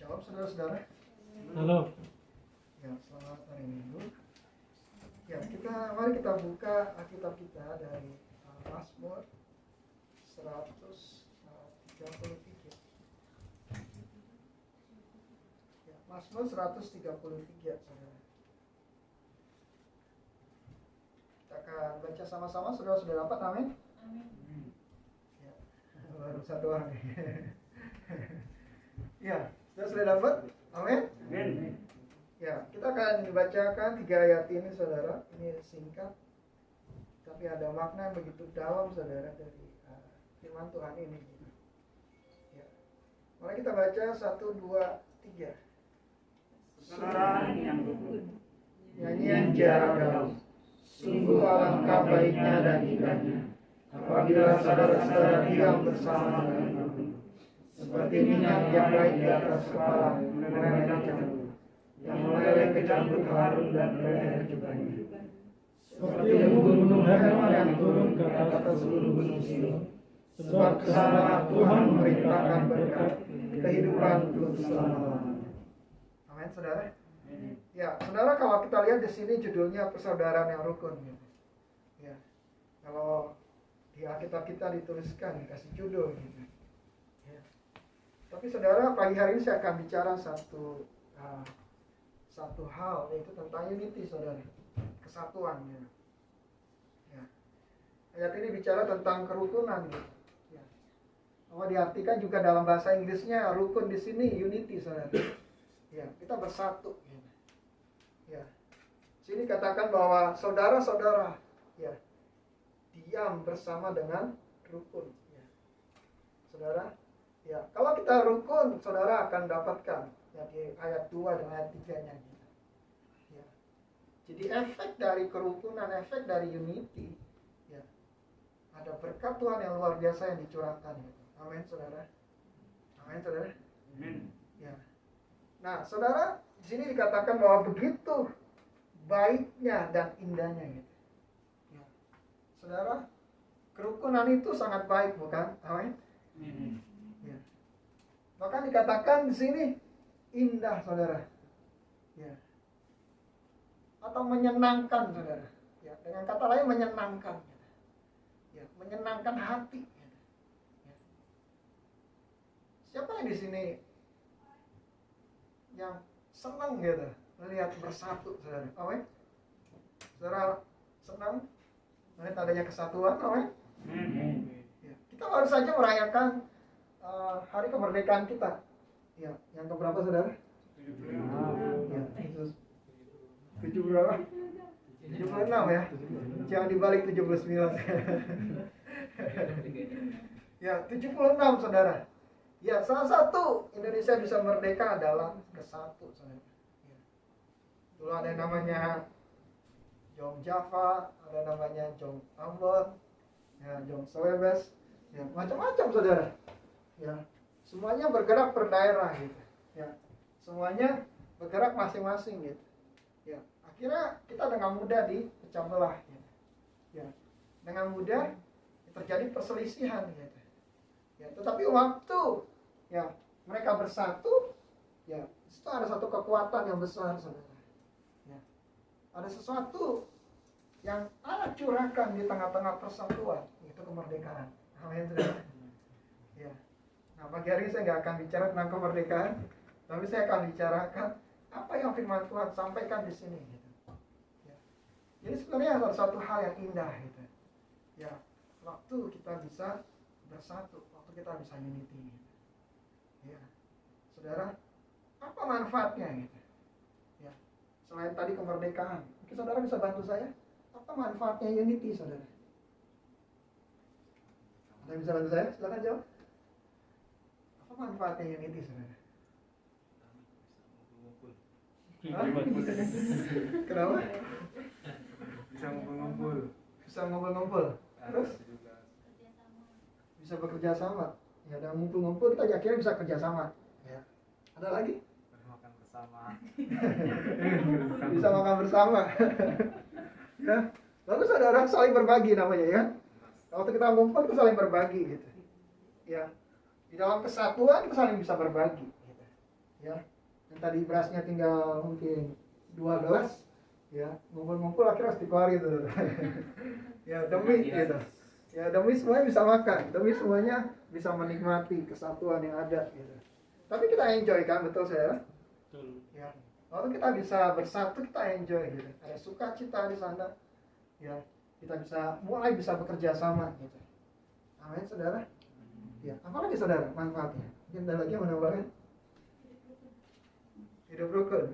Shalom saudara-saudara. Halo. Ya, selamat hari Minggu. Ya, mari kita buka Alkitab kita dari Mazmur 133. Ya, Mazmur 133, saudara. Kita akan baca sama-sama, saudara sudah dapat, amin? Amin. Ya, baru satu orang. Ya, sudah dapat, amin? Amin. Ya, kita akan dibacakan 3 ayat ini, saudara. Ini singkat, tapi ada makna yang begitu dalam, saudara, dari firman Tuhan ini. Ya. Mari kita baca 1, 2, 3. Saudara yang rukun, Nyanyian jarak jauh. Sungguh alangkah baiknya dan indahnya apabila saudara-saudara diam bersama dengan rukun. Seperti minyak yang baik di atas kepala meleleh jambut, yang meleleh ke jambut Harun dan meleleh ke jubahnya. Seperti gunung Hermon yang turun ke atas gunung Sion. Sebab kesana Tuhan memerintahkan berkat kehidupan untuk selama-lamanya. Amin, saudara. Ya, saudara, kalau kita lihat di sini judulnya persaudaraan yang rukun. Ya, kalau di Alkitab kita dituliskan dikasih judul. Gitu. Ya. Tapi saudara, pagi hari ini saya akan bicara satu hal, yaitu tentang unity, saudara, kesatuan. Ya. Ayat ini bicara tentang kerukunan. Gitu. Ya. Kalau diartikan juga dalam bahasa Inggrisnya rukun di sini unity, saudara. Ya, kita bersatu. Ya, sini katakan bahwa saudara-saudara, ya, diam bersama dengan rukun. Ya. Saudara, ya, kalau kita rukun, saudara akan dapatkan ya di ayat 2 dan ayat 3-nya. Ya. Jadi efek dari kerukunan, efek dari unity, ya, ada berkat Tuhan yang luar biasa yang dicurahkan. Gitu. Amin, saudara. Amin, saudara. Amin. Ya. Nah, saudara, di sini dikatakan bahwa begitu baiknya dan indahnya, gitu. Ya. Saudara, kerukunan itu sangat baik, bukan? Amin. Ya. Bahkan dikatakan di sini indah, saudara. Ya. Atau menyenangkan, saudara. Ya, dengan kata lain menyenangkan. Ya, menyenangkan hati. Ya. Siapa yang di sini yang senang gitu melihat bersatu, saudara? Amin. Saudara senang melihat adanya kesatuan, amin. Ya. Kita baru saja merayakan hari kemerdekaan kita. Ya, yang keberapa, saudara? 76. Ya, 7 berapa? 76 ya. Jangan dibalik 79. Ya, 76, saudara. Ya, salah satu Indonesia bisa merdeka adalah kesatu, saudara. Ya. Dulu ada yang namanya Jong Java, ada namanya Jong Ambon, ya, Jong Sowebes, ya, macam-macam, saudara. Ya, semuanya bergerak per daerah, gitu. Ya, semuanya bergerak masing-masing, gitu. Ya, akhirnya kita dengan mudah dipecah belah, gitu. Ya, dengan mudah terjadi perselisihan, gitu. Ya, tetapi waktu ya mereka bersatu, ya itu ada satu kekuatan yang besar, saudara. Ya, ada sesuatu yang Allah curahkan di tengah-tengah persatuan, yaitu kemerdekaan. Amin, saudara. Ya. Nah, pagi hari ini saya nggak akan bicara tentang kemerdekaan, tapi saya akan bicarakan apa yang firman Tuhan sampaikan di sini. Gitu. Ya. Jadi sebenarnya ada satu hal yang indah, gitu. Ya, waktu kita bisa bersatu, waktu kita bisa unity, gitu. Ya, saudara, apa manfaatnya, gitu? Ya, selain tadi kemerdekaan, mungkin saudara bisa bantu saya, apa manfaatnya unity, saudara? Ada yang bisa bantu saya? Silakan jawab. Apa manfaatnya unity, saudara? Hah? Kenapa? Bisa ngumpul-ngumpul. Bisa ngumpul-ngumpul. Terus? Bisa bekerja sama. Ya, dan ngumpul-ngumpul kita akhirnya bisa kerja sama. Ya. Ada lagi? Makan bersama. Bisa makan bersama. Ya. Lalu saudara saling berbagi namanya, ya. Waktu kita ngumpul kita saling berbagi, gitu. Ya. Di dalam kesatuan kita saling bisa berbagi, gitu. ya. Yang tadi berasnya tinggal mungkin 2 gelas, ya, ngumpul-ngumpul akhirnya harus dikeluarin itu. Ya demi gitu. Ya demi semuanya bisa makan, demi semuanya bisa menikmati kesatuan yang ada gitu. Tapi kita enjoy kan, betul saya? Betul. Ya. Waktu kita bisa bersatu kita enjoy gitu. Ada sukacita di sana. Ya, kita mulai bisa bekerja sama gitu. Amin, saudara. Ya, apalagi saudara manfaatnya? Mungkin ada lagi yang menambahkan? Hidup rukun.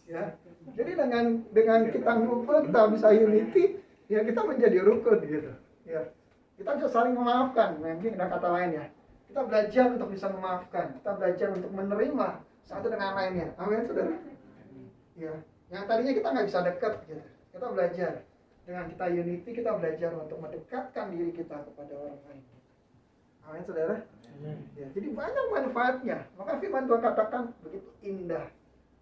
Ya. Jadi dengan kita ngumpul, kita bisa unity, ya kita menjadi rukun gitu. Ya. Kita bisa saling memaafkan. Mungkin ada kata lain ya. Kita belajar untuk bisa memaafkan. Kita belajar untuk menerima satu dengan lainnya. Amin, saudara. Ya. Yang tadinya kita nggak bisa dekat gitu. Kita belajar. Dengan kita unity, kita belajar untuk mendekatkan diri kita kepada orang lain. Amin, saudara. Ya, jadi banyak manfaatnya. Maka firman Tuhan katakan begitu indah,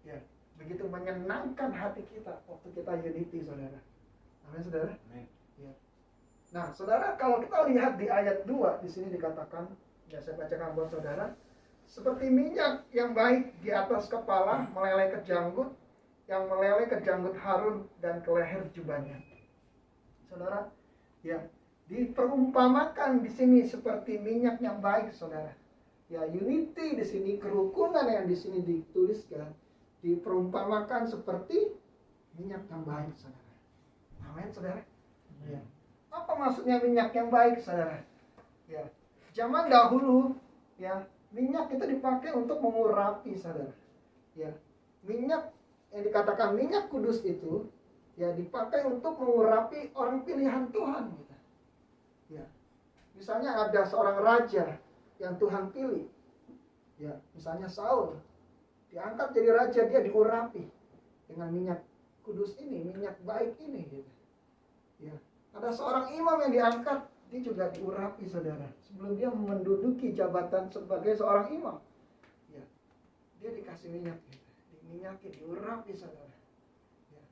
ya, begitu menyenangkan hati kita waktu kita unity, saudara. Amin, saudara. Ya. Nah, saudara, kalau kita lihat di ayat 2 di sini dikatakan, ya saya bacakan buat saudara, seperti minyak yang baik di atas kepala meleleh ke janggut, yang meleleh ke janggut Harun dan ke leher jubahnya. Saudara, ya, diperumpamakan di sini seperti minyak yang baik, saudara. Ya, unity di sini, kerukunan yang di sini dituliskan, diperumpamakan seperti minyak yang baik, saudara. Amin, saudara. Ya. Apa maksudnya minyak yang baik, saudara? Ya, zaman dahulu, ya, minyak itu dipakai untuk mengurapi, saudara. Ya, minyak yang dikatakan minyak kudus itu, ya, dipakai untuk mengurapi orang pilihan Tuhan, gitu. Ya. Misalnya ada seorang raja yang Tuhan pilih, ya, misalnya Saul, diangkat jadi raja, dia diurapi dengan minyak kudus ini, minyak baik ini, gitu. Ya. Ada seorang imam yang diangkat, dia juga diurapi, saudara, sebelum dia menduduki jabatan sebagai seorang imam. Ya. Dia dikasih minyak, gitu. Diminyaki, diurapi, saudara. Ya.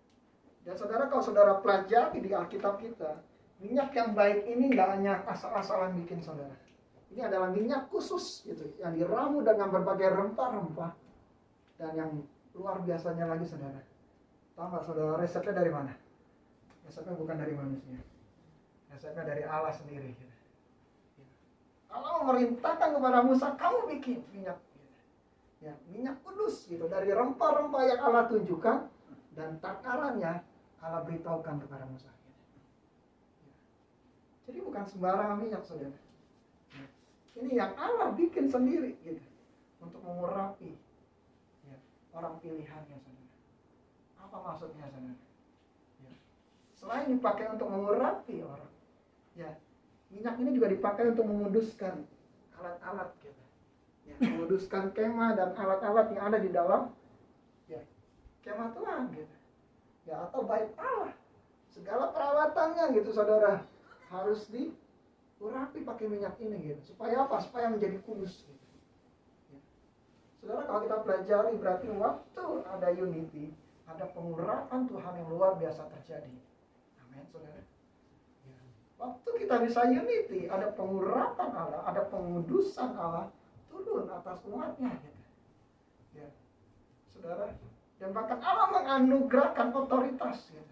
Dan saudara, kalau saudara pelajari di Alkitab kita, minyak yang baik ini nggak hanya asal-asalan bikin, saudara. Ini adalah minyak khusus gitu, yang diramu dengan berbagai rempah-rempah. Dan yang luar biasanya lagi, saudara, tahu nggak saudara resepnya dari mana? Resepnya bukan dari manusia, resepnya dari Allah sendiri gitu. Allah memerintahkan kepada Musa, kamu bikin minyak gitu. Ya, minyak kudus gitu, dari rempah-rempah yang Allah tunjukkan, dan takarannya Allah beritahukan kepada Musa. Jadi bukan sembarangan minyak, saudara. Ini yang Allah bikin sendiri gitu, untuk mengurapi, ya, orang pilihannya, saudara. Apa maksudnya, saudara? Ya. Selain dipakai untuk mengurapi orang, ya, minyak ini juga dipakai untuk menguduskan alat-alat gitu. Ya, menguduskan kemah dan alat-alat yang ada di dalam, ya, kemah Tuhan gitu. Ya, atau bait Allah. Segala peralatannya gitu, saudara, harus diurapi pakai minyak ini gitu. Supaya apa? Supaya menjadi kudus gitu. Ya. Saudara, kalau kita pelajari berarti waktu ada unity, ada pengurapan Tuhan yang luar biasa terjadi. Amin, saudara. Ya. Waktu kita bisa unity, ada pengurapan Allah, ada pengudusan Allah turun atas umatnya gitu. Ya. Saudara, dan bahkan Allah menganugerahkan otoritas gitu.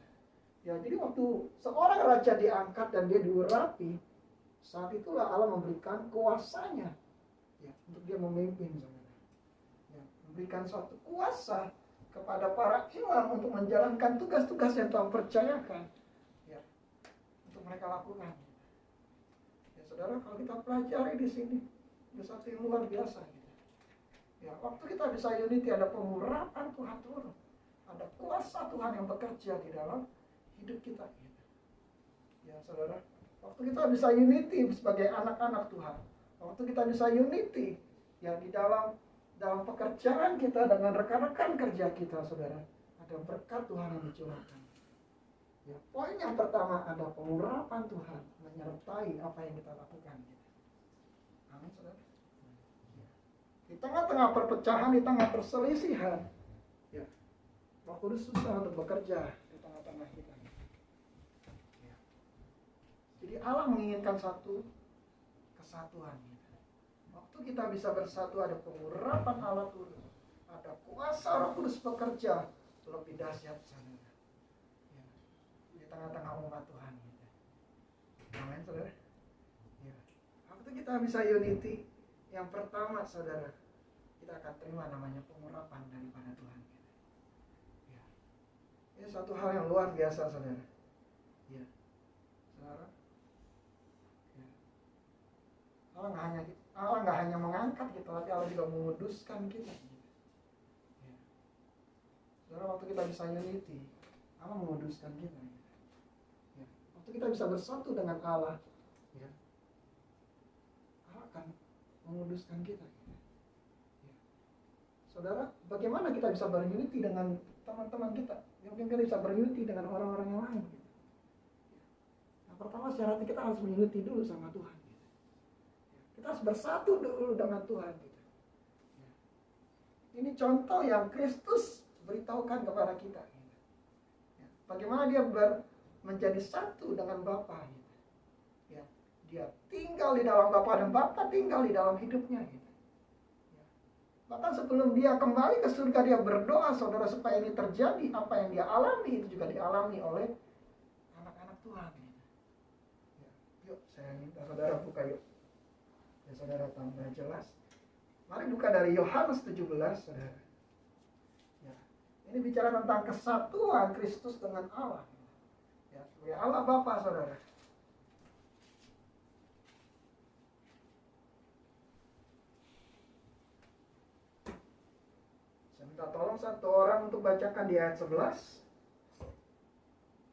Ya, jadi waktu seorang raja diangkat dan dia diurapi, saat itulah Allah memberikan kuasanya, ya, untuk dia memimpin, saudara. Ya, memberikan suatu kuasa kepada para imam untuk menjalankan tugas-tugas yang Tuhan percayakan, ya, untuk mereka lakukan. Ya, saudara, kalau kita pelajari di sini, ada satu yang luar biasa, gitu. Ya, waktu kita bisa unity, ada pengurapan Tuhan turun, ada kuasa Tuhan yang bekerja di dalam hidup kita gitu. Ya, saudara, waktu kita bisa unity sebagai anak-anak Tuhan, waktu kita bisa unity, ya, di dalam pekerjaan kita dengan rekan-rekan kerja kita, saudara, ada berkat Tuhan yang dicurahkan. Ya, poin yang pertama, ada pengurapan Tuhan menyertai apa yang kita lakukan gitu. Amin, saudara. Ya. Di tengah-tengah perpecahan, di tengah perselisihan, ya, waktu itu susah untuk bekerja di tengah-tengah kita. Jadi Allah menginginkan satu kesatuan gitu. Waktu waktu kita bisa bersatu ada pengurapan Allah turun, ada kuasa Roh Kudus bekerja lebih dahsyat saudara. Ya. Di tengah-tengah umat Tuhan. Gitu. Amin saudara. Ya. Waktu kita bisa unity, yang pertama saudara, kita akan terima namanya pengurapan daripada Tuhan. Ya. Ini satu hal yang luar biasa saudara. Ya. Saudara. Ya. Allah nggak hanya mengangkat kita, tapi Allah juga menguduskan kita. Ya. Saudara, waktu kita bisa unity, Allah menguduskan kita. Ya. Waktu kita bisa bersatu dengan Allah, ya, Allah akan menguduskan kita. Ya. Saudara, bagaimana kita bisa berunity dengan teman-teman kita? Mungkin kita bisa berunity dengan orang-orang yang lain. Gitu. Yang pertama, syaratnya kita harus unity dulu sama Tuhan. Gitu. Kita harus bersatu dulu dengan Tuhan. Gitu. Ya. Ini contoh yang Kristus beritahukan kepada kita. Gitu. Ya. Bagaimana dia menjadi satu dengan Bapa. Gitu. Ya. Dia tinggal di dalam Bapa dan Bapa tinggal di dalam hidupnya. Gitu. Bahkan sebelum dia kembali ke surga, dia berdoa saudara supaya ini terjadi. Apa yang dia alami itu juga dialami oleh anak-anak Tuhan. Ya, yuk saya minta saudara buka yuk. Ya saudara tambah jelas. Mari buka dari Yohanes 17 saudara. Ya, ini bicara tentang kesatuan Kristus dengan Allah. Ya, sebagai Allah Bapa saudara. Minta tolong satu orang untuk bacakan di ayat 11.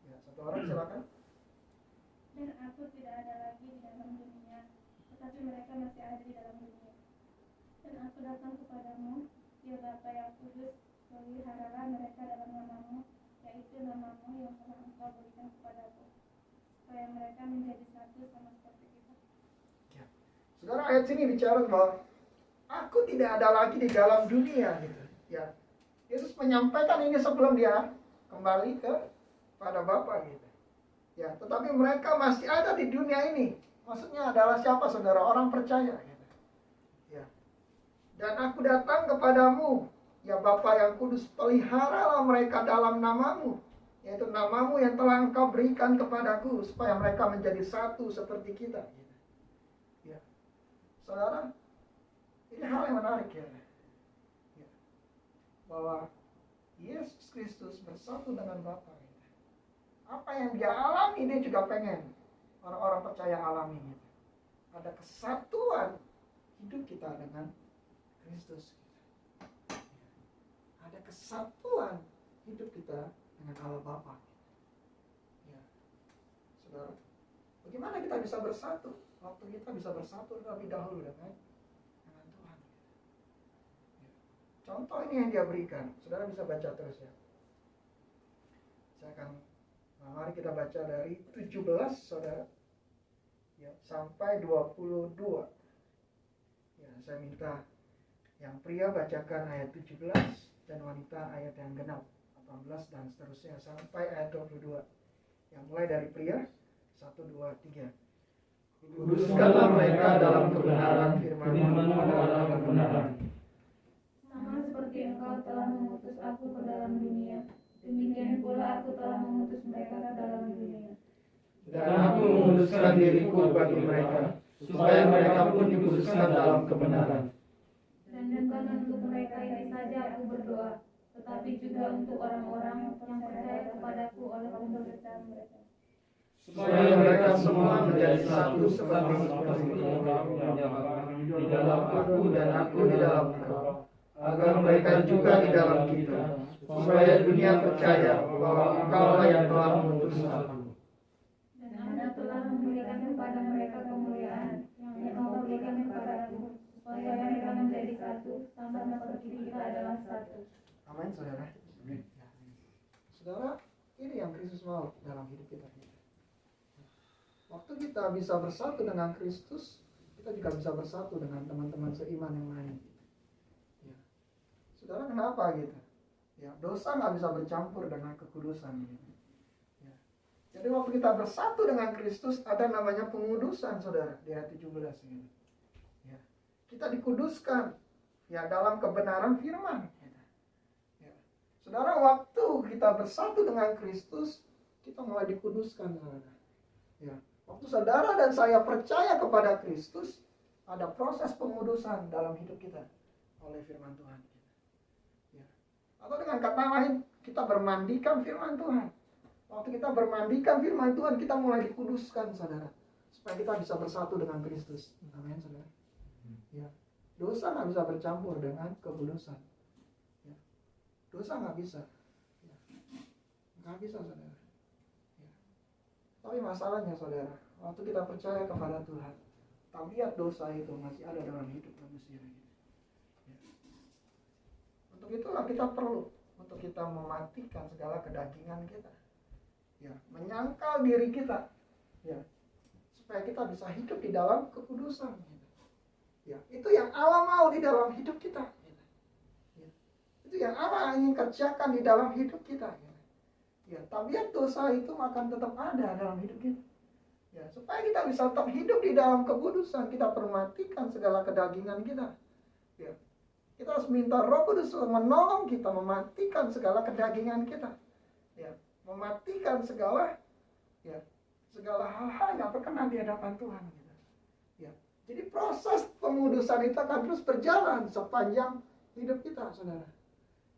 Ya, satu orang silakan. Dan aku tidak ada lagi di dalam dunia, tetapi mereka masih ada di dalam dunia. Dan aku datang kepadamu, ya Bapa yang kudus, peliharalah mereka dalam namamu, yaitu namamu yang telah engkau berikan kepadaku, supaya mereka menjadi satu sama seperti kita. Ya. Saudara, ayat sini bicara bahwa aku tidak ada lagi di dalam dunia gitu. Ya, Yesus menyampaikan ini sebelum dia kembali pada Bapa gitu. Ya, tetapi mereka masih ada di dunia ini. Maksudnya adalah siapa saudara? Orang percaya gitu. Ya. Dan aku datang kepadamu, ya Bapa yang kudus, peliharalah mereka dalam namamu, yaitu namamu yang telah engkau berikan kepadaku, supaya mereka menjadi satu seperti kita. Gitu. Ya. Saudara, ini hal yang menarik ya. Bahwa Yesus Kristus bersatu dengan Bapa. Apa yang dia alami, dia juga pengen orang-orang percaya alami. Ada kesatuan hidup kita dengan Kristus. Ada kesatuan hidup kita dengan Allah Bapa. Ya. Saudara, bagaimana kita bisa bersatu? Waktu kita bisa bersatu terlebih dahulu dengan Tuhan. Contoh ini yang dia berikan. Saudara bisa baca terus ya. Saya akan, mari kita baca dari 17 saudara ya, sampai 22. Ya, saya minta yang pria bacakan ayat 17 dan wanita ayat yang genap 18 dan seterusnya sampai ayat 22. Yang mulai dari pria 1, 2, 3. Kuduskanlah mereka dalam kebenaran, firman-Mu adalah kebenaran. Sama seperti engkau telah mengutus aku ke dalam dunia, demikian pula aku telah mengutus mereka ke dalam dunia. Dan aku menguduskan diriku bagi mereka, supaya mereka pun dikuduskan dalam kebenaran. Dan bukan untuk mereka yang saja aku berdoa, tetapi juga untuk orang-orang yang percaya kepadaku oleh pemberitaan mereka. Supaya mereka semua menjadi satu seperti engkau di dalam aku dan aku di dalam engkau, agar mereka juga di dalam kita, supaya dunia percaya bahwa engkau yang telah mengutus aku. Dan Anda telah memberikan kepada mereka kemuliaan yang engkau berikan kepadaku, supaya mereka menjadi satu, sama seperti kita adalah satu. Amin saudara. Saudara, ini yang Kristus mau dalam hidup kita. Waktu kita bisa bersatu dengan Kristus, kita juga bisa bersatu dengan teman-teman seiman yang lain. Ya. Saudara, kenapa gitu? Ya, dosa nggak bisa bercampur dengan kekudusan. Gitu. Ya. Jadi waktu kita bersatu dengan Kristus, ada namanya pengudusan, saudara, di ayat 17 gitu. Ya. kita dikuduskan ya dalam kebenaran firman. Ya. Saudara, waktu kita bersatu dengan Kristus, kita mulai dikuduskan, saudara. Ya. Waktu saudara dan saya percaya kepada Kristus, ada proses pengudusan dalam hidup kita oleh firman Tuhan. Ya. Atau dengan kata lain, kita bermandikan firman Tuhan. Waktu kita bermandikan firman Tuhan, kita mulai dikuduskan, saudara, supaya kita bisa bersatu dengan Kristus. Amin, saudara. Ya. Dosa nggak bisa bercampur dengan kekudusan. Ya. Dosa nggak bisa. Ya. Nggak bisa, saudara. Ya. Tapi masalahnya, saudara, waktu kita percaya kepada Tuhan, tabiat dosa itu masih ada dalam hidup manusia. Ya. Untuk itulah kita perlu untuk kita mematikan segala kedagingan kita. Ya, menyangkal diri kita. Ya. Supaya kita bisa hidup di dalam kekudusan. Ya, itu yang Allah mau di dalam hidup kita. Ya. Itu yang Allah ingin kerjakan di dalam hidup kita. Ya, tabiat dosa itu akan tetap ada dalam hidup kita. Ya, supaya kita bisa tetap hidup di dalam kekudusan, kita perlu matikan segala kedagingan kita. Ya. Kita harus minta Roh Kudus menolong kita mematikan segala kedagingan kita. Ya, mematikan segala hal-hal yang berkenan di hadapan Tuhan. Ya. Jadi proses pengudusan itu akan terus berjalan sepanjang hidup kita, saudara.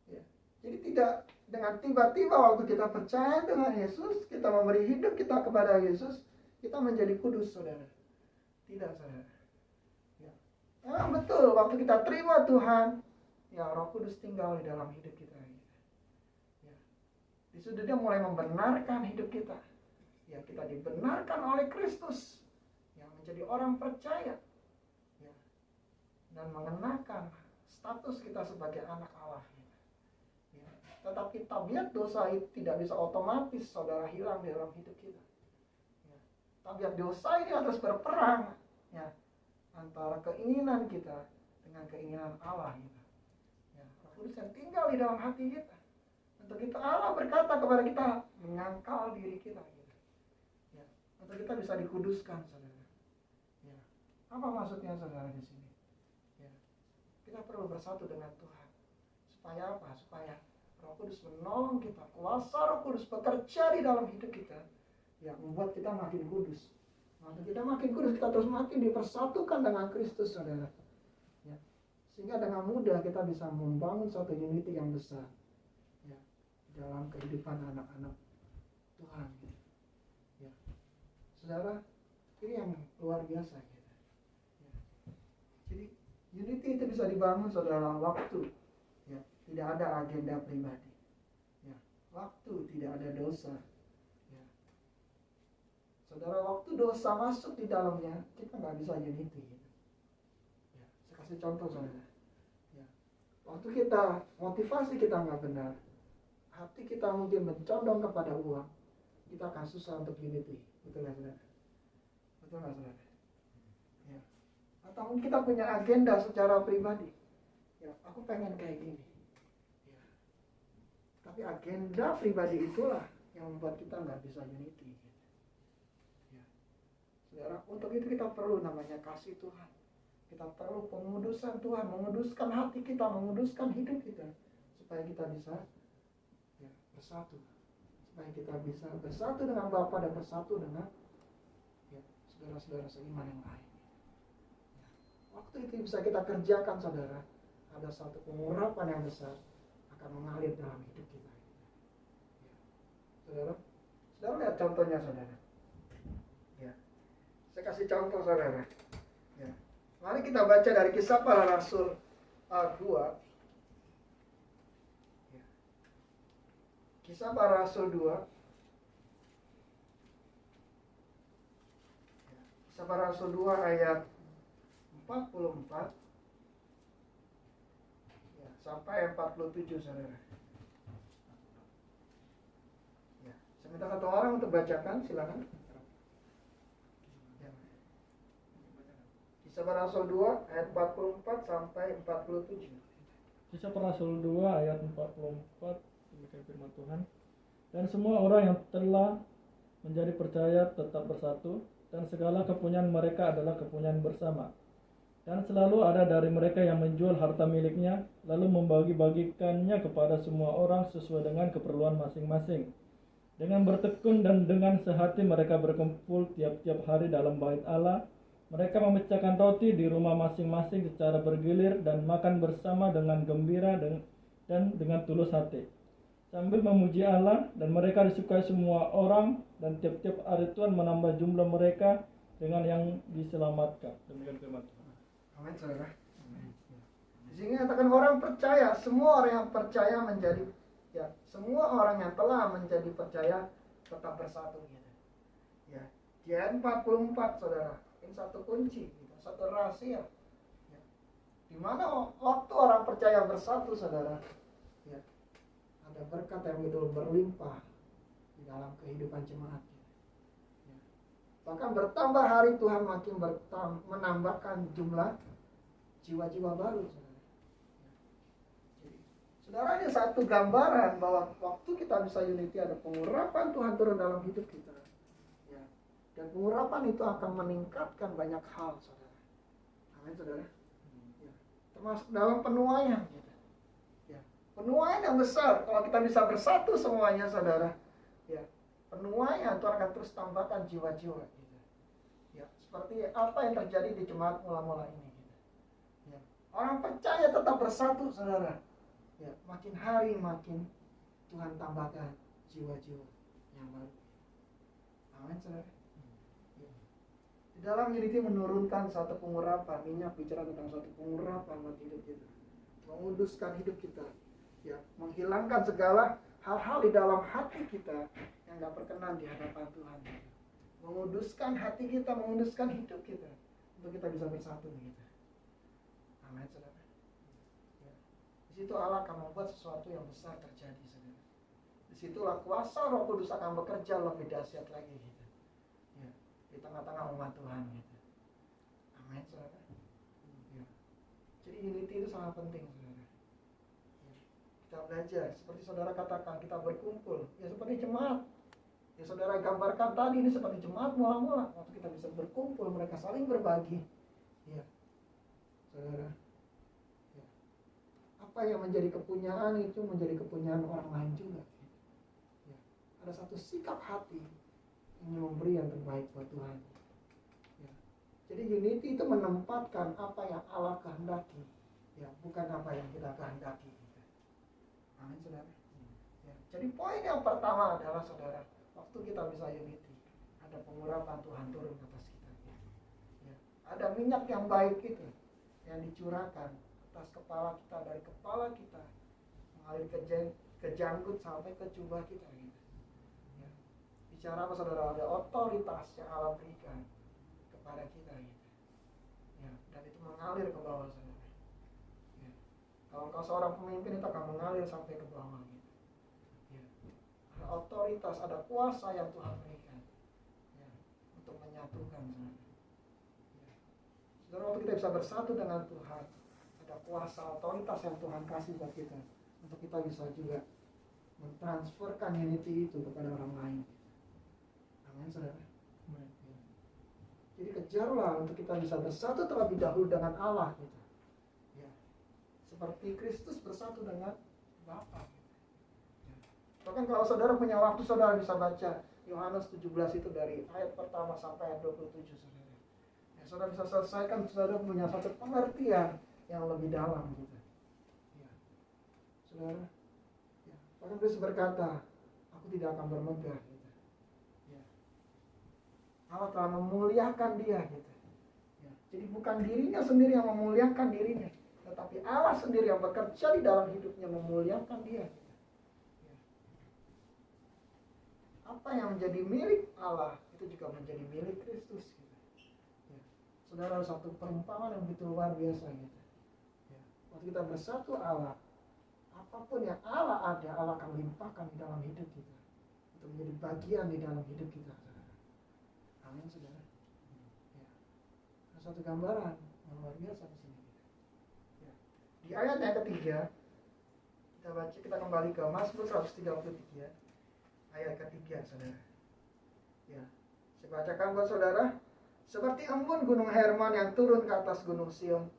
Ya. Jadi tidak dengan tiba-tiba waktu kita percaya dengan Yesus, kita memberi hidup kita kepada Yesus, kita menjadi kudus, saudara. Tidak, saudara. Ya. Betul, waktu kita terima Tuhan, ya Roh Kudus tinggal di dalam hidup kita. Ya. Di situ Dia mulai membenarkan hidup kita. Ya, kita dibenarkan oleh Kristus yang menjadi orang percaya, ya, dan mengenakan status kita sebagai anak Allah. Ya. Tetapi tabiat dosa itu tidak bisa otomatis, saudara, hilang di dalam hidup kita. Ya. Tabiat dosa ini harus berperang, ya, antara keinginan kita dengan keinginan Allah. Gitu. Ya. Roh Kudus yang tinggal di dalam hati kita. Untuk itu Allah berkata kepada kita, menyangkal diri kita. Untuk kita bisa dikuduskan, saudara. Ya. Apa maksudnya, saudara, di sini? Ya. Kita perlu bersatu dengan Tuhan. Supaya apa? Supaya Roh Kudus menolong kita. Kuasa Roh Kudus bekerja di dalam hidup kita. Ya, membuat kita makin kudus. Waktu kita makin kudus, kita terus makin dipersatukan dengan Kristus, saudara. Ya. Sehingga dengan mudah kita bisa membangun suatu unity yang besar. Ya. Dalam kehidupan anak-anak Tuhan. Saudara, ini yang luar biasa. Gitu. Ya. Jadi unity itu bisa dibangun, saudara, waktu. Ya. Tidak ada agenda pribadi. Ya. Waktu, tidak ada dosa. Ya. Saudara, waktu dosa masuk di dalamnya, kita nggak bisa unity. Gitu. Ya. Saya kasih contoh, saudara. Ya. Waktu kita, motivasi kita nggak benar, hati kita mungkin mencondong kepada uang, kita akan susah untuk unity. Betul nggak, saudara? Betul nggak, saudara? Ya. Atau mungkin kita punya agenda secara pribadi. Ya, aku pengen kayak gini. Ya. Tapi agenda pribadi itulah yang membuat kita nggak bisa unity. Ya. Saudara, untuk itu kita perlu namanya kasih Tuhan. Kita perlu pengudusan Tuhan, menguduskan hati kita, menguduskan hidup kita, supaya kita bisa, ya, bersatu. Supaya kita bisa bersatu dengan Bapa dan bersatu dengan, ya, saudara-saudara seiman yang lain. Ya. Waktu itu bisa kita kerjakan, saudara, ada satu pengurapan yang besar akan mengalir dalam hidup kita. Ya. Saudara lihat contohnya, saudara. Ya. Saya kasih contoh, saudara. Ya. Mari kita baca dari Kisah Para Rasul 2. Kisah Para Rasul 2. Kisah Para Rasul 2 ayat 44 ya, sampai 47, saudara. Ya, saya minta satu orang untuk bacakan, silakan. Ya. Kisah Para Rasul 2 ayat 44 sampai 47. Kisah Para Rasul 2 ayat 44. Demikian firman Tuhan. Dan semua orang yang telah menjadi percaya tetap bersatu, dan segala kepunyaan mereka adalah kepunyaan bersama. Dan selalu ada dari mereka yang menjual harta miliknya, lalu membagi-bagikannya kepada semua orang sesuai dengan keperluan masing-masing. Dengan bertekun dan dengan sehati mereka berkumpul tiap-tiap hari dalam bait Allah. Mereka memecahkan roti di rumah masing-masing secara bergilir dan makan bersama dengan gembira dan dengan tulus hati, sambil memuji Allah, dan mereka disukai semua orang, dan tiap-tiap hari Tuhan menambah jumlah mereka dengan yang diselamatkan. Demikian firman Tuhan. Amin, saudara. Di sini katakan orang percaya, semua orang yang percaya menjadi, ya, semua orang yang telah menjadi percaya tetap bersatu gitu. Ya, di ayat 44, saudara, ini satu kunci, gitu, satu rahasia. Ya. Di mana waktu orang percaya bersatu, saudara, ya, ada berkat yang begitu berlimpah di dalam kehidupan jemaat. Ya. Bahkan bertambah hari Tuhan makin menambahkan jumlah jiwa-jiwa baru, saudara. Jadi, saudara, ini satu gambaran bahwa waktu kita bisa unity ada pengurapan Tuhan turun dalam hidup kita. Ya. Dan pengurapan itu akan meningkatkan banyak hal, saudara. Amin, saudara. Ya. Termasuk dalam penuaian kita. Ya. Penuaian yang besar kalau kita bisa bersatu semuanya, saudara. Ya. Penuaian Tuhan akan terus tambahkan jiwa-jiwa. Gitu. Ya. Seperti apa yang terjadi di jemaat mula-mula ini. Orang percaya tetap bersatu, saudara. Ya, makin hari makin Tuhan tambahkan jiwa-jiwa yang baru. Amin, saudara. Ya. Di dalam unity menurunkan satu pengurapan, minyak bicara tentang satu pengurapan buat hidup kita, menguduskan hidup kita, ya, menghilangkan segala hal-hal di dalam hati kita yang gak berkenan di hadapan Tuhan. Menguduskan hati kita, menguduskan hidup kita, untuk kita bisa bersatu gitu. Amin, saudara. Ya. Di situ Allah akan membuat sesuatu yang besar terjadi, saudara. Disitulah kuasa Roh Kudus akan bekerja lebih dahsyat lagi, gitu. Ya. Di tengah-tengah umat Tuhan, gitu. Amin, saudara. Ya. Jadi unity itu sangat penting, saudara. Ya. Kita belajar, seperti saudara katakan, kita berkumpul, ya seperti jemaat. Ya, saudara gambarkan tadi ini seperti jemaat mula-mula. Waktu kita bisa berkumpul, mereka saling berbagi. Ya. Saudara, ya. Apa yang menjadi kepunyaan itu menjadi kepunyaan orang lain juga. Ya. Ada satu sikap hati ingin memberi yang terbaik buat Tuhan. Ya. Jadi unity itu menempatkan apa yang Allah kehendaki, ya, bukan apa yang kita kehendaki. Amin, saudara. Ya. Jadi poin yang pertama adalah, saudara, waktu kita bisa unity, ada pengurapan Tuhan turun atas kita. Ya. Ada minyak yang baik itu yang dicurahkan atas kepala kita, dari kepala kita mengalir ke janggut sampai ke jubah kita, gitu. Ya. Bicara apa, saudara? Ada otoritas yang Allah berikan kepada kita, gitu. Ya. Dan itu mengalir ke bawah, saudara. Ya. Kalau kau seorang pemimpin, itu akan mengalir sampai ke bawah, gitu. Ya. Ada otoritas, ada kuasa yang Tuhan berikan, ya, untuk menyatukan, saudara. Saudara, waktu kita bisa bersatu dengan Tuhan, ada kuasa otoritas yang Tuhan kasih buat kita, untuk kita bisa juga mentransferkan unity itu kepada orang lain. Amin, saudara. Amin. Ya. Jadi kejarlah untuk kita bisa bersatu terlebih dahulu dengan Allah, gitu. Ya. Seperti Kristus bersatu dengan Bapa. Gitu. Ya. Bahkan kalau saudara punya waktu, saudara bisa baca Yohanes 17 itu dari ayat pertama sampai ayat 27, saudara. Saudara bisa selesaikan, saudara punya satu pengertian yang lebih dalam, gitu. Ya. Saudara, ya. Bahkan Yesus berkata, aku tidak akan bermegah, gitu. Ya. Allah telah memuliakan dia, gitu. Ya. Jadi bukan dirinya sendiri yang memuliakan dirinya, tetapi Allah sendiri yang bekerja di dalam hidupnya memuliakan dia, gitu. Ya. Apa yang menjadi milik Allah itu juga menjadi milik Kristus, gitu. Saudara, satu perumpamaan yang begitu luar biasa, gitu. Ya. Waktu kita bersatu Allah, apapun yang Allah ada, Allah akan limpahkan di dalam hidup kita, untuk menjadi bagian di dalam hidup kita, saudara. Amin, saudara. Ya. Ada satu gambaran yang luar biasa di sini. Ya. Di ayat yang ketiga, kita baca, kita kembali ke Mazmur 133, ayat ketiga, saudara. Ya. Saya bacakan buat saudara. Seperti embun gunung Hermon yang turun ke atas gunung Sion.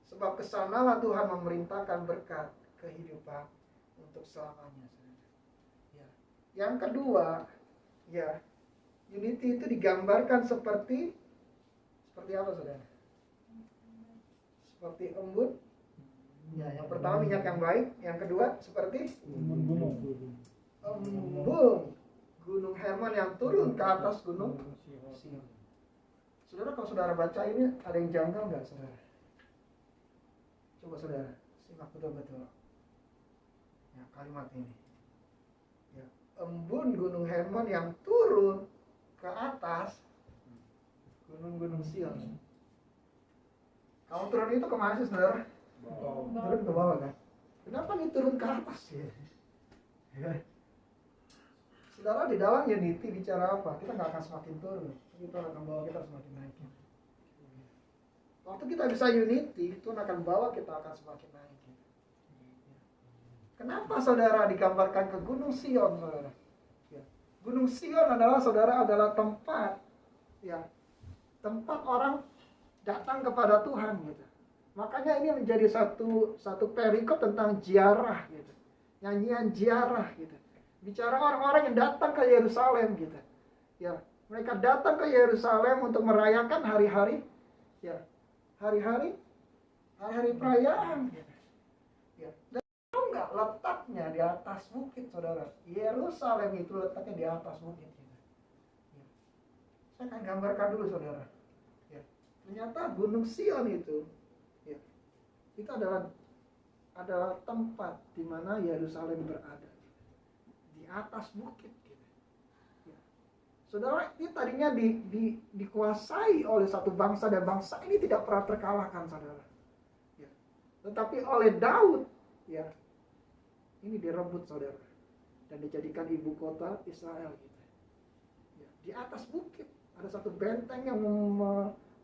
Sebab kesanalah Tuhan memerintahkan berkat kehidupan untuk selamanya. Ya. Yang kedua, ya, unity itu digambarkan seperti apa, saudara? Seperti embun. Ya, yang pertama minyak yang baik, yang kedua seperti gunung. embun gunung Hermon yang turun ke atas gunung Sion. Saudara, kalau saudara baca ini ada yang janggal nggak, saudara? Coba saudara simak betul-betul ya kalimat ini. Ya, embun gunung Hermon yang turun ke atas gunung-gunung Sion. Kalau turun itu kemana sih, saudara? Turun ke bawah kan? Kenapa nih turun ke atas ya? Saudara, di dalam unity bicara apa? Kita nggak akan semakin turun, kita akan bawa kita semakin naik. Waktu kita bisa unity, Tuhan akan bawa kita akan semakin naik. Kenapa saudara digambarkan ke Gunung Sion, saudara? Ya. Gunung Sion adalah tempat, ya, tempat orang datang kepada Tuhan, gitu. Makanya ini menjadi satu perikop tentang ziarah, gitu. Nyanyian ziarah, gitu. Bicara orang-orang yang datang ke Yerusalem, gitu. Ya, mereka datang ke Yerusalem untuk merayakan hari-hari, ya, hari-hari perayaan, gitu. Ya. Dan tahu nggak letaknya di atas bukit, saudara? Yerusalem itu letaknya di atas bukit, gitu. Ya. Saya akan gambarkan dulu, saudara. Ya. Ternyata Gunung Sion itu, ya, itu adalah tempat di mana Yerusalem berada. Di atas bukit, gitu. Ya. Saudara, ini tadinya dikuasai oleh satu bangsa, dan bangsa ini tidak pernah terkalahkan, saudara. Ya. Tetapi oleh Daud, ya, ini direbut, saudara, dan dijadikan ibu kota Israel, gitu. Ya. Di atas bukit ada satu benteng yang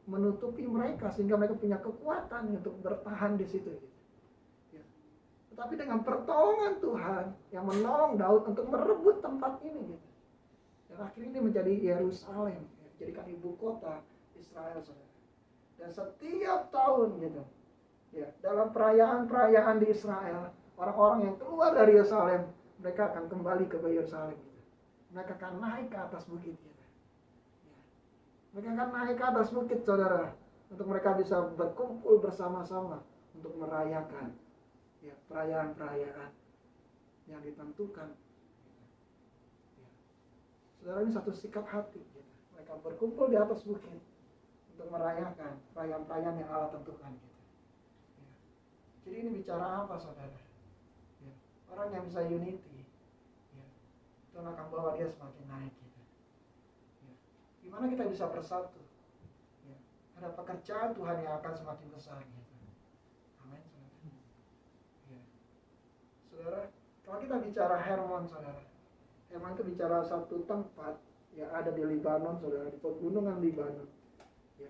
menutupi mereka sehingga mereka punya kekuatan untuk bertahan di situ, gitu. Tetapi dengan pertolongan Tuhan yang menolong Daud untuk merebut tempat ini, gitu. Dan akhirnya ini menjadi Yerusalem, ya, dijadikan ibu kota Israel, saudara. Dan setiap tahun, gitu, ya, dalam perayaan-perayaan di Israel, orang-orang yang keluar dari Yerusalem, mereka akan kembali ke Yerusalem, gitu. Mereka akan naik ke atas bukit, gitu. Ya. Mereka akan naik ke atas bukit, saudara, untuk mereka bisa berkumpul bersama-sama untuk merayakan, ya, perayaan-perayaan yang ditentukan. Ya. Saudara, ini satu sikap hati, gitu. Mereka berkumpul di atas bukit untuk merayakan perayaan-perayaan yang Allah tentukan, gitu. Ya. Jadi ini bicara apa, saudara? Ya. Orang yang bisa unity, ya, Tuhan akan bawa dia semakin naik, gitu. Ya. Gimana kita bisa bersatu? Ya. Ada pekerjaan Tuhan yang akan semakin besar, gitu. Saudara, kalau kita bicara Hermon, saudara, Hermon itu bicara satu tempat yang ada di Libanon, saudara, di pegunungan Libanon. Ya.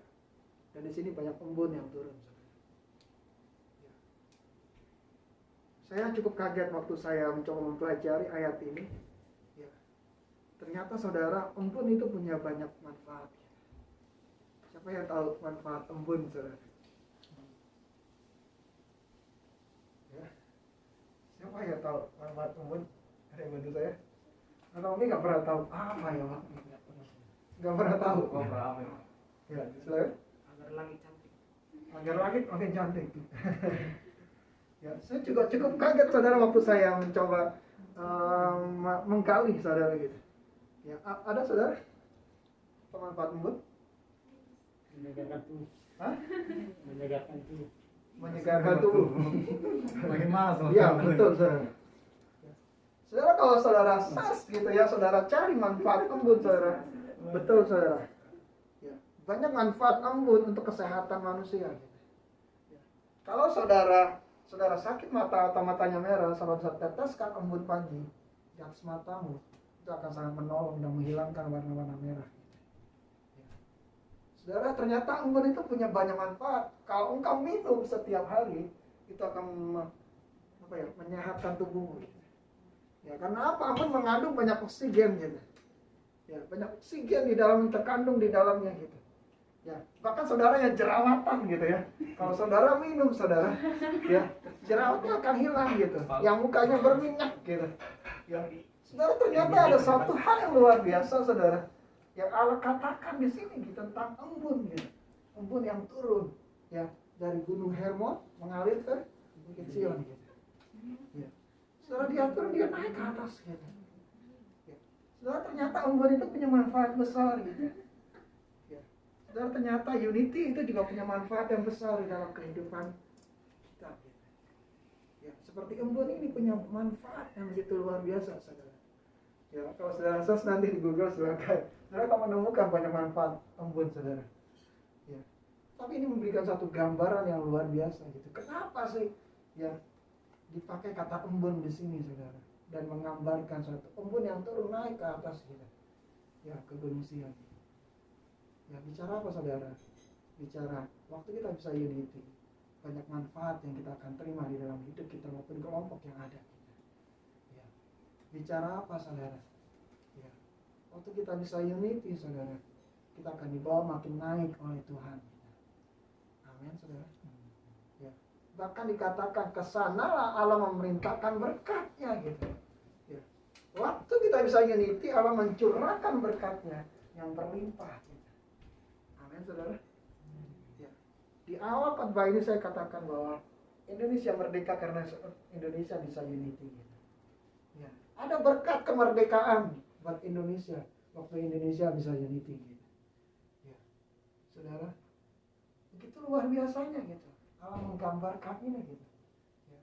Dan di sini banyak embun yang turun, saudara. Ya. Saya cukup kaget waktu saya mencoba mempelajari ayat ini. Ya. Ternyata, saudara, embun itu punya banyak manfaat. Siapa yang tahu manfaat embun, saudara? Siapa ya tahu manfaat embun? Ada yang bantu saya? Atau Umi nggak pernah tahu apa ya, Pak? Nggak pernah tahu. Ya, silakan. Agar langit cantik. Agar langit makin cantik. Ya, saya juga cukup kaget, saudara, waktu saya mencoba menggali, saudara, gitu. Ya, ada, saudara, manfaat embun? Menyegarkan tubuh. Hah? Menyegarkan tubuh. Menyegarkan tubuh. Makin malas. Iya, betul, saudara. Saudara, kalau saudara sas, gitu ya, saudara cari manfaat embun, saudara. Betul, saudara. Ya, banyak manfaat embun untuk kesehatan manusia, gitu. Ya. Kalau saudara sakit mata atau matanya merah, saudara teteskan embun pagi di atas matamu, itu akan sangat menolong dan menghilangkan warna-warna merah. Saudara, ternyata embun itu punya banyak manfaat. Kalau engkau minum setiap hari, itu akan menyehatkan tubuhmu. Ya, karena apa? Embun mengandung banyak oksigen, gitu. Ya, banyak oksigen di dalam, terkandung di dalamnya, gitu. Ya, bahkan saudara yang jerawatan gitu ya. Kalau saudara minum saudara, ya jerawatnya akan hilang gitu. Yang mukanya berminyak gitu. Ya, saudara ternyata ada satu hal yang luar biasa saudara. Yang Allah katakan di sini gitu, tentang embun gitu. Embun yang turun ya dari Gunung Hermon mengalir ke Bukit Sion gitu. Ya. Saudara diatur dia naik ke atas gitu. Ya. Saudara ternyata embun itu punya manfaat besar gitu. Dan ternyata unity itu juga punya manfaat yang besar di dalam kehidupan kita. Ya, seperti embun ini punya manfaat yang begitu luar biasa, saudara. Ya, kalau saudara search nanti di Google silakan, saudara akan menemukan banyak manfaat embun, saudara. Ya, tapi ini memberikan satu gambaran yang luar biasa gitu. Kenapa sih, ya, dipakai kata embun di sini, saudara, dan menggambarkan suatu embun yang turun naik ke atas, gitu. Ya, ke Gunung Sion. Ya, bicara apa saudara? Bicara waktu kita bisa unity, banyak manfaat yang kita akan terima di dalam hidup kita maupun kelompok yang ada. Ya. Bicara apa saudara? Ya. Waktu kita bisa unity saudara, kita akan dibawa makin naik oleh Tuhan. Amin saudara. Ya. Bahkan dikatakan kesanalah Allah memerintahkan berkatnya gitu. Ya. Waktu kita bisa unity, Allah mencurahkan berkatnya yang berlimpah. Saudara, ya. Di awal khotbah ini saya katakan bahwa Indonesia merdeka karena Indonesia bisa unity. Gitu. Ya. Ada berkat kemerdekaan buat Indonesia waktu Indonesia bisa unity. Gitu. Ya. Saudara, begitu luar biasanya gitu. Allah menggambarkan ini gitu. Ya.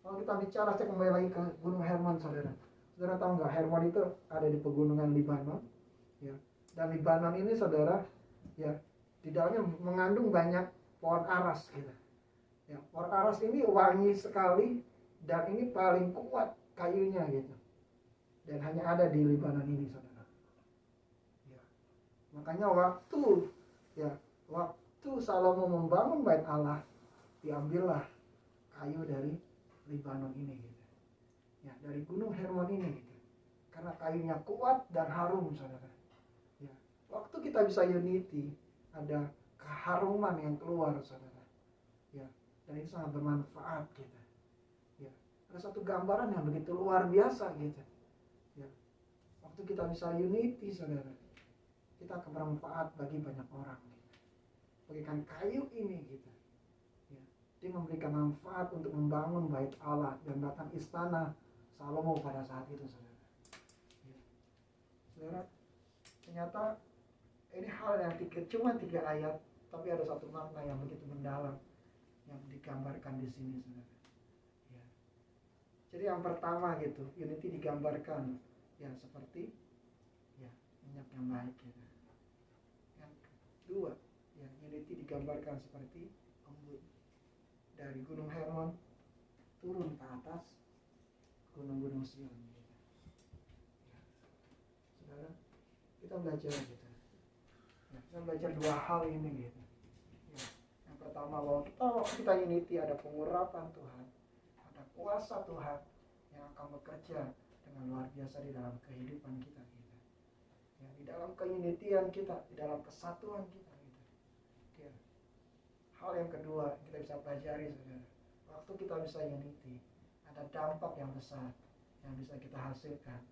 Kalau kita bicara, saya kembali lagi ke Gunung Hermon, saudara. Saudara tahu nggak Hermon itu ada di pegunungan Libanon, ya. Dan Libanon ini, saudara, ya. Di dalamnya mengandung banyak pohon aras gitu. Ya, pohon aras ini wangi sekali dan ini paling kuat kayunya gitu. Dan hanya ada di Libanon ini, saudara. Ya. Makanya waktu Salomo membangun bait Allah, diambillah kayu dari Libanon ini gitu. Ya, dari Gunung Hermon ini gitu. Karena kayunya kuat dan harum, saudara. Ya. Waktu kita bisa unity, ada keharuman yang keluar, saudara. Ya, dan itu sangat bermanfaat gitu. Ya, ada satu gambaran yang begitu luar biasa gitu. Ya, waktu kita bisa unity, saudara, kita akan bermanfaat bagi banyak orang. Gitu. Bagikan kayu ini gitu. Ya, dia memberikan manfaat untuk membangun bait Allah dan bahkan istana Salomo pada saat itu, saudara. Ya. Saudara, ternyata ini hal yang cuma 3 ayat, tapi ada satu makna yang begitu mendalam yang digambarkan di sini, saudara. Ya. Jadi yang pertama gitu, unity digambarkan ya seperti ya minyak yang baik. Gitu. Yang kedua, ya unity digambarkan seperti embun dari Gunung Hermon turun ke atas gunung-gunung Sion. Gitu. Ya. Saudara, kita belajar gitu. Kita belajar 2 hal ini gitu. Ya. Yang pertama bahwa kita unity, ada pengurapan Tuhan, ada kuasa Tuhan yang akan bekerja dengan luar biasa di dalam kehidupan kita gitu. Ya, di dalam keunitian kita, di dalam kesatuan kita gitu. Ya. Hal yang kedua kita bisa pelajari, saudara. Waktu kita bisa unity, ada dampak yang besar yang bisa kita hasilkan.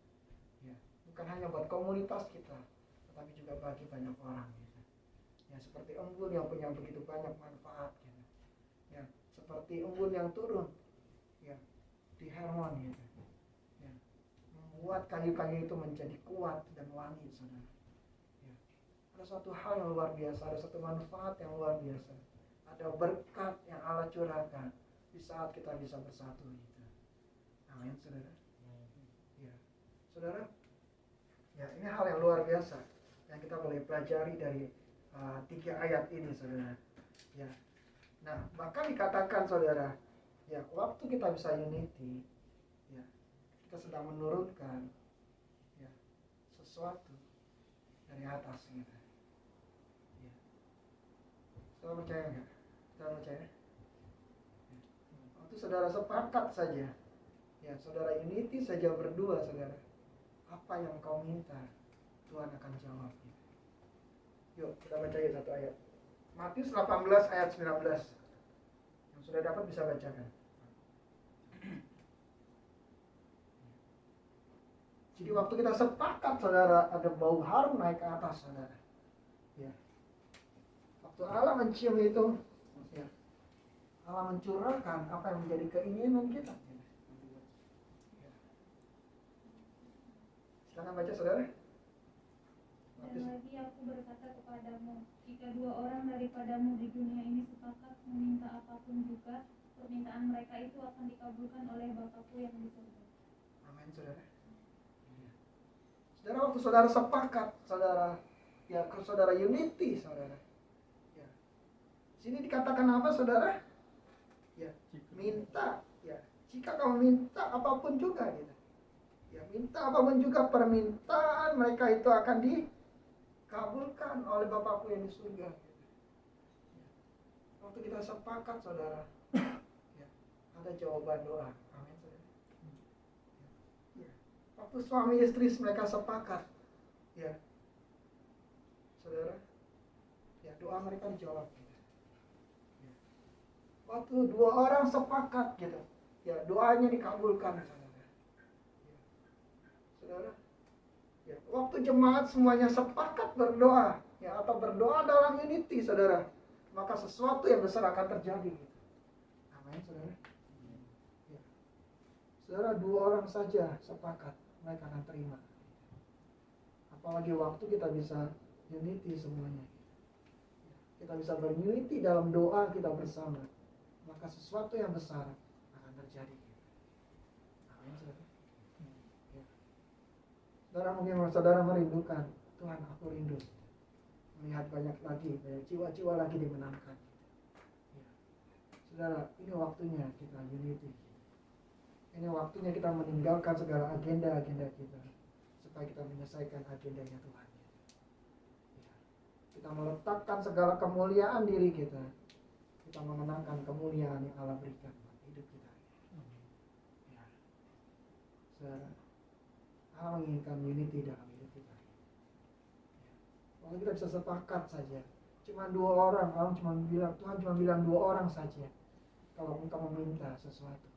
Ya, bukan hanya buat komunitas kita, tetapi juga bagi banyak orang. Gitu. Ya, seperti embun yang punya begitu banyak manfaat gitu. Ya, seperti embun yang turun ya di Hermon gitu. Ya, membuat kayu-kayu itu menjadi kuat dan wangi, saudara. Ya, ada satu hal yang luar biasa, ada satu manfaat yang luar biasa, ada berkat yang Allah curahkan di saat kita bisa bersatu gitu. Amin, saudara. Ya, saudara. Ya, ini hal yang luar biasa yang kita boleh pelajari dari 3 ayat ini, saudara. Ya. Nah, bahkan dikatakan, saudara, ya waktu kita bisa unity, ya kita sedang menurunkan ya sesuatu dari atas gitu. Ya. Saudara percaya nggak? Saudara percaya? Ya. Waktu saudara sepakat saja, ya saudara unity saja berdua, saudara, apa yang kau minta Tuhan akan jawab. Yuk kita baca satu ayat. Matius 18 ayat 19. Yang sudah dapat bisa bacakan. Jadi waktu kita sepakat, saudara, ada bau harum naik ke atas, saudara. Ya. Waktu Allah mencium itu, ya, Allah mencurahkan apa yang menjadi keinginan kita. Ya. Silakan baca, saudara. Dan lagi aku berkata kepadamu, jika dua orang daripadamu di dunia ini sepakat meminta apapun juga, permintaan mereka itu akan dikabulkan oleh Bapakku yang di surga. Amin, saudara. Saudara, waktu saudara sepakat, saudara, ya, saudara unity, saudara. Ya. Sini dikatakan apa, saudara? Ya, minta, ya. Jika kamu minta apapun juga, gitu. Ya, minta apapun juga, permintaan mereka itu akan dikabulkan oleh Bapakku yang di surga. Gitu. Ya. Waktu kita sepakat, saudara, ya, ada jawaban doa. Amin, saudara. Ya. Waktu suami istri mereka sepakat, ya, saudara, ya, doa mereka dijawab. Gitu. Ya. Waktu dua orang sepakat, gitu, ya, doanya dikabulkan, saudara. Ya. Saudara, ya, waktu jemaat semuanya sepakat berdoa, ya, atau berdoa dalam unity, saudara, maka sesuatu yang besar akan terjadi. Gitu. Amin, saudara. Ya. Saudara, dua orang saja sepakat, mereka akan terima. Apalagi waktu kita bisa unity semuanya. Kita bisa berunity dalam doa kita bersama, maka sesuatu yang besar akan terjadi. Amin, saudara. Ya. Saudara, mungkin saudara merindukan, Tuhan, aku rindu melihat banyak jiwa-jiwa lagi dimenangkan. Ya. Saudara, ini waktunya kita unity. Ini waktunya kita meninggalkan segala agenda-agenda kita, supaya kita menyelesaikan agendanya Tuhan. Ya. Kita meletakkan segala kemuliaan diri kita. Kita memenangkan kemuliaan yang Allah berikan buat hidup kita. Ya. Saudara, Allah menginginkan unity dalam hidup kita. Ya. Kalau kita bisa sepakat saja, cuma dua orang cuma bilang, Tuhan cuma bilang dua orang saja. Kalau engkau meminta sesuatu,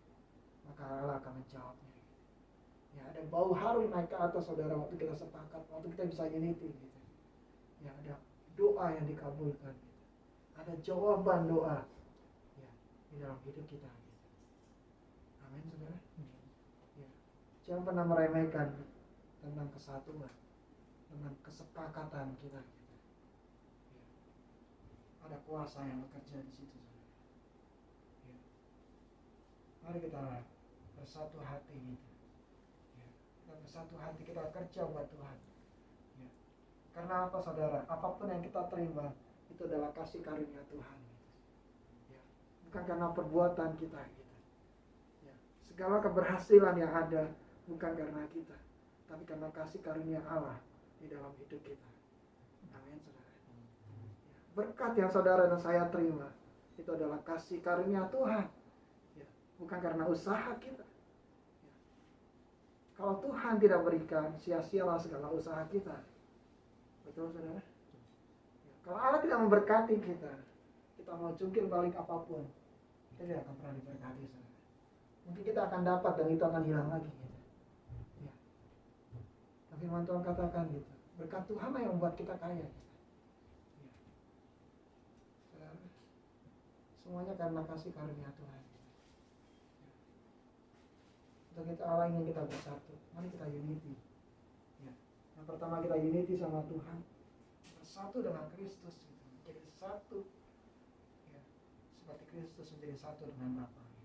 maka Allah akan menjawabnya. Ya, ada bau harum naik ke atas, saudara, waktu kita sepakat, waktu kita bisa unity, gitu. Ya, ada doa yang dikabulkan, gitu. Ada jawaban doa, ya, di dalam hidup kita, gitu. Amin, saudara. Ya. Jangan pernah meremehkan tentang kesatuan, tentang kesepakatan kita, gitu. Ya. Ada kuasa yang bekerja di situ, saudara. Ya. Mari kita bersatu hati, gitu. Ya. Kita bersatu hati, kita kerja buat Tuhan. Ya. Karena apa, saudara? Apapun yang kita terima itu adalah kasih karunia Tuhan. Gitu. Ya. Bukan karena perbuatan kita, gitu. Ya. Segala keberhasilan yang ada bukan karena kita, tapi karena kasih karunia Allah di dalam hidup kita. Amin, saudara. Ya. Berkat yang saudara dan saya terima itu adalah kasih karunia Tuhan. Bukan karena usaha kita. Ya. Kalau Tuhan tidak berikan, sia-sialah segala usaha kita. Betul, saudara? Ya. Kalau Allah tidak memberkati kita mau jungkir balik apapun, kita tidak akan pernah diberkati, saudara. Mungkin kita akan dapat dan itu akan hilang lagi, gitu. Ya. Tapi firman Tuhan katakan, gitu, berkat Tuhan yang membuat kita kaya, gitu. Ya. Saudara, semuanya karena kasih karunia Tuhan. Untuk itu Allah ingin kita bersatu. Mari kita unity. Ya. Yang pertama kita unity sama Tuhan, bersatu dengan Kristus, gitu. Menjadi satu. Ya. Seperti Kristus menjadi satu dengan Bapa. Ya.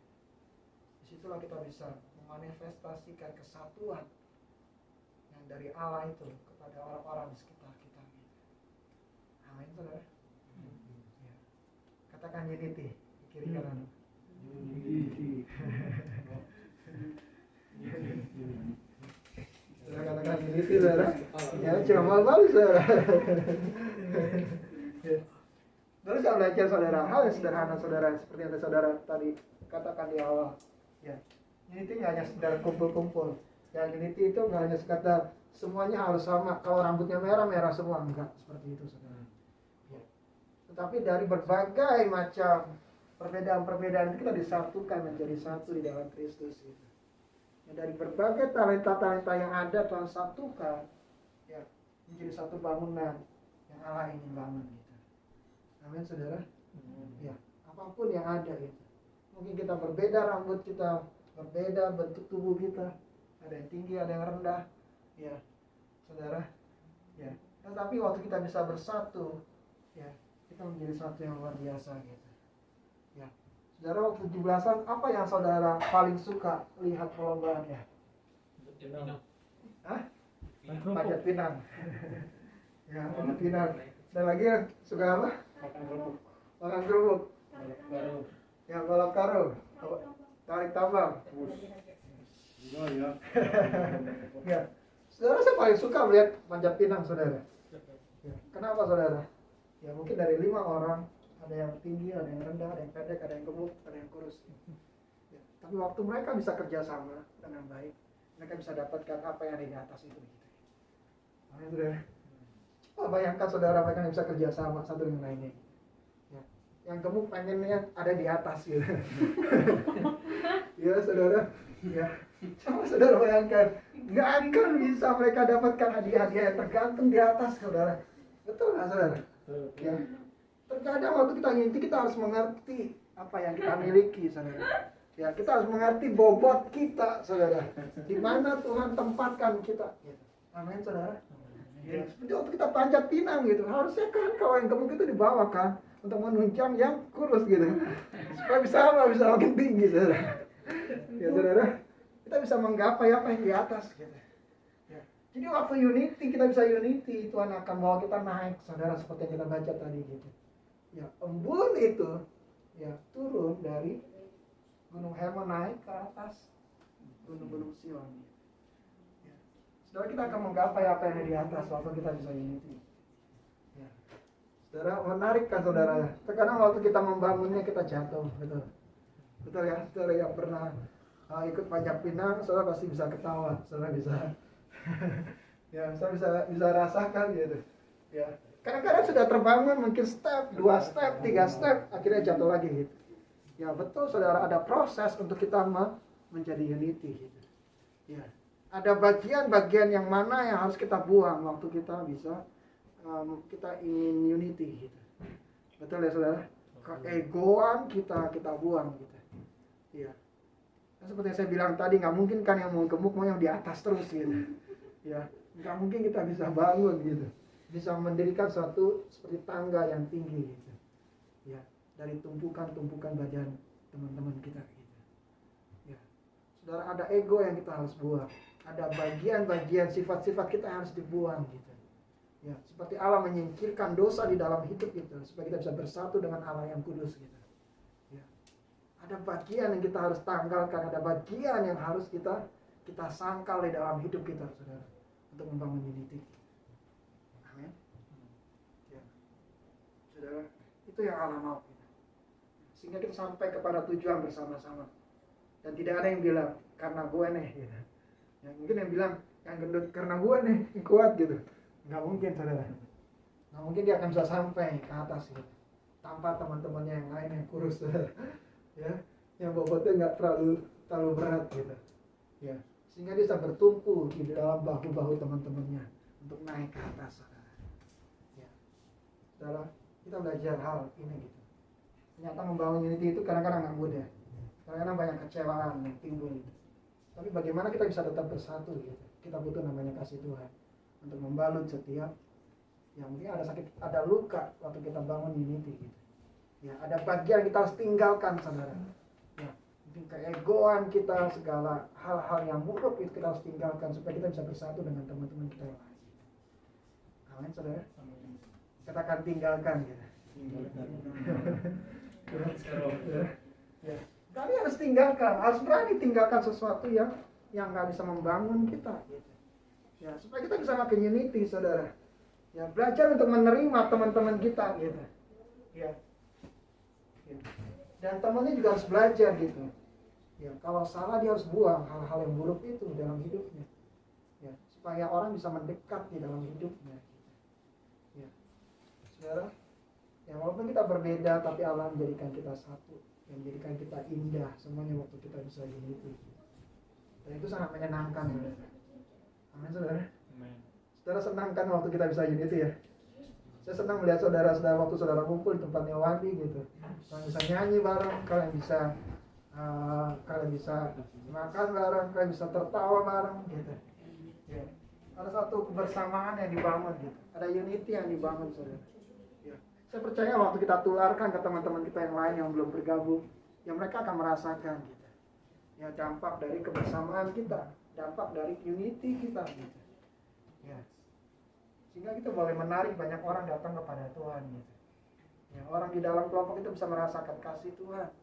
Disitulah kita bisa memanifestasikan kesatuan yang dari Allah itu kepada orang-orang di sekitar kita. Gitu. Amin, saudara. Ya. Katakan unity di kiri kanan. Unity. Saudara katakan unity, saudara. Ya, cuma malu, saudara. Terus saya belajar, saudara, hal yang sederhana, saudara, seperti yang saudara tadi katakan di awal. Ya, unity nggak hanya sekedar kumpul-kumpul. Ya, unity itu nggak hanya sekedar semuanya harus sama. Kalau rambutnya merah, merah semua, enggak seperti itu, saudara. Ya. tetapi dari berbagai macam perbedaan-perbedaan itu kita disatukan menjadi satu di dalam Kristus gitu. Ya, dari berbagai talenta-talenta yang ada Tuhan satukan ya menjadi satu bangunan yang Allah ingin bangun gitu. Amin saudara. Ya, apapun yang ada gitu. Mungkin kita berbeda, rambut kita berbeda, bentuk tubuh kita ada yang tinggi, ada yang rendah. Ya, saudara. Ya, tetapi waktu kita bisa bersatu, ya, kita menjadi satu yang luar biasa gitu. Ya, saudara waktu 17-an apa yang saudara paling suka lihat perlombaannya? Hah? Panjat pinang. Ya, panjat pinang. Dan lagi yang suka apa? Makan kerupuk. Yang balap karung. Tarik tambang. Ya. Saudara, saya paling suka melihat panjat pinang, saudara. Ya. Kenapa, saudara? Ya mungkin dari 5 orang, ada yang tinggi, ada yang rendah, ada yang pendek, ada yang gemuk, ada yang kurus. Ya. Tapi waktu mereka bisa kerjasama dengan baik, mereka bisa dapatkan apa yang ada di atas itu. Amin, saudara. Coba bayangkan, saudara, mereka bisa kerjasama satu dengan lainnya. Ya. Yang gemuk pengennya ada di atas, gitu. Ya, saudara. Ya. Coba saudara bayangkan, nggak akan bisa mereka dapatkan hadiah-hadiah yang tergantung di atas, saudara. Betul nggak, saudara? Ya. Terkadang waktu kita nginti, kita harus mengerti apa yang kita miliki, saudara. Ya, kita harus mengerti bobot kita, saudara. Di mana Tuhan tempatkan kita. Amin, saudara. Ya, seperti waktu kita panjat pinang gitu, harusnya kan kalau yang gemuk itu dibawa kan untuk menunjang yang kurus gitu, supaya bisa makin tinggi, saudara. Ya, saudara. Kita bisa menggapai apa yang di atas gitu. Ya. Jadi waktu unity, kita bisa unity, Tuhan akan bawa kita naik, saudara, seperti yang kita baca tadi gitu. Ya, embun itu ya turun dari Gunung Hermon naik ke atas gunung-gunung Sion. Ya. Saudara, kita akan menggapai apa yang ada di atas waktu kita bisa unity. Ya. Saudara, menarik kan, saudara? Terkadang waktu kita membangunnya kita jatuh, betul. Betul ya, saudara yang pernah ikut panjat pinang, saudara pasti bisa ketawa, saudara bisa, ya, saudara bisa rasakan gitu, ya. Kadang-kadang sudah terbangun mungkin step, 2 step, 3 step, akhirnya jatuh lagi gitu. Ya betul, saudara, ada proses untuk kita menjadi unity gitu. Ya, ada bagian-bagian yang mana yang harus kita buang waktu kita bisa, kita ingin unity gitu. Betul ya, saudara? Keegoan kita buang gitu. Ya. Nah, seperti yang saya bilang tadi, nggak mungkin kan yang mau gemuk mau yang di atas terus gitu. Ya, nggak mungkin kita bisa bangun gitu, bisa mendirikan suatu seperti tangga yang tinggi gitu. Ya, dari tumpukan-tumpukan badan teman-teman kita gitu. Ya, saudara, ada ego yang kita harus buang, ada bagian-bagian sifat-sifat kita yang harus dibuang gitu. Ya, seperti Allah menyingkirkan dosa di dalam hidup kita supaya kita bisa bersatu dengan Allah yang kudus gitu. Ada bagian yang kita harus tanggalkan, ada bagian yang harus kita sangkal di dalam hidup kita, saudara, untuk membangun unity. Amin. Ya. Saudara, itu yang Allah mau. Sehingga kita sampai kepada tujuan bersama-sama. Dan tidak ada yang bilang, karena gue nih. Gitu. Ya, mungkin yang bilang, yang gendut, karena gue nih, yang kuat gitu. Nggak mungkin, saudara. Nggak mungkin dia akan bisa sampai ke atas gitu. Tanpa teman-temannya yang lain yang kurus, saudara. Ya, yang bobotnya nggak terlalu berat gitu, ya, sehingga dia bisa bertumpu di dalam bahu-bahu teman-temannya untuk naik ke atas, saudara. Ya, saudara, kita belajar hal ini gitu. Ternyata membangun unity itu kadang-kadang nggak mudah, kadang-kadang banyak kecewaan yang timbul gitu. Tapi bagaimana kita bisa tetap bersatu gitu? Kita butuh namanya kasih Tuhan untuk membalut setiap yang mungkin ada sakit, ada luka waktu kita bangun unity gitu. Ya, ada bagian kita harus tinggalkan, saudara. Ya, mungkin keegoan kita, segala hal-hal yang buruk itu kita harus tinggalkan supaya kita bisa bersatu dengan teman-teman kita yang lain. Amin, saudara. Katakan tinggalkan gitu. Ya. Kami harus tinggalkan, harus berani tinggalkan sesuatu yang nggak bisa membangun kita. Gitu. Ya, supaya kita bisa makin unity, saudara. Ya, belajar untuk menerima teman-teman kita, gitu. Ya. Dan temannya juga harus belajar gitu. Ya, kalau salah dia harus buang hal-hal yang buruk itu dalam hidupnya. Ya, supaya orang bisa mendekat di dalam hidupnya. Gitu. Ya, saudara. Ya walaupun kita berbeda, tapi Allah menjadikan kita satu, yang menjadikan kita indah semuanya waktu kita bisa unity. Dan itu sangat menyenangkan, saudara. Amin, saudara. Saudara senang kan waktu kita bisa unity ya? Saya senang melihat saudara-saudara waktu saudara kumpul di tempatnya Wandi gitu. Kalian bisa nyanyi bareng, kalian bisa makan bareng, kalian bisa tertawa bareng gitu. Ya. Ada satu kebersamaan yang dibangun gitu. Ada unity yang dibangun, saudara. Ya. Saya percaya waktu kita tularkan ke teman-teman kita yang lain yang belum bergabung, ya mereka akan merasakan gitu. Ya dampak dari kebersamaan kita, dampak dari unity kita gitu. Ya. Sehingga kita boleh menarik banyak orang datang kepada Tuhan gitu. Ya, orang di dalam kelompok itu bisa merasakan kasih Tuhan,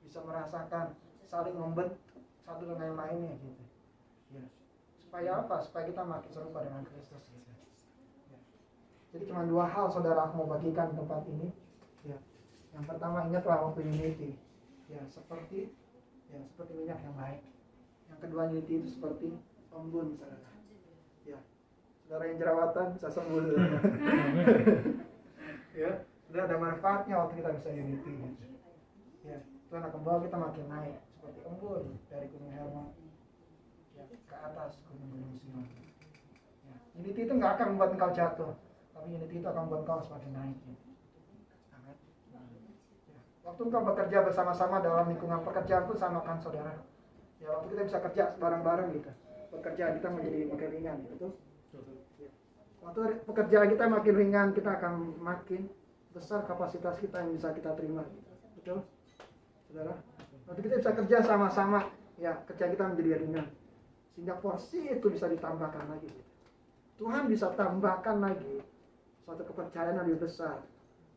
bisa merasakan saling membentuk satu dengan yang lainnya gitu. Ya. Supaya apa? Supaya kita makin serupa dengan Kristus gitu. Ya. Jadi cuma dua hal saudara aku mau bagikan di tempat ini. Ya. Yang pertama, ingatlah waktu unity. Ya, seperti minyak yang baik. Yang kedua, unity itu seperti embun, saudara. Ya. Saudara yang jerawatan bisa sembuh. Ya, sudah ada manfaatnya waktu kita bisa unity gitu. Ya, Tuhan akan bawa kita makin naik seperti embun dari Gunung Hermon ya, ke atas gunung-gunung Sion. Ya, unity itu nggak akan membuat engkau jatuh, tapi unity itu akan membuat engkau semakin naik. Gitu. Amin. Ya, waktu engkau bekerja bersama-sama dalam lingkungan pekerjaan pun sama kan, saudara. Ya, waktu kita bisa kerja bareng-bareng gitu, pekerjaan kita menjadi makin ringan, betul? Ya. Waktu pekerjaan kita makin ringan, kita akan makin besar kapasitas kita yang bisa kita terima, betul? Saudara, waktu kita bisa kerja sama-sama, ya kerja kita menjadi ringan, sehingga porsi itu bisa ditambahkan lagi. Tuhan bisa tambahkan lagi suatu kepercayaan yang lebih besar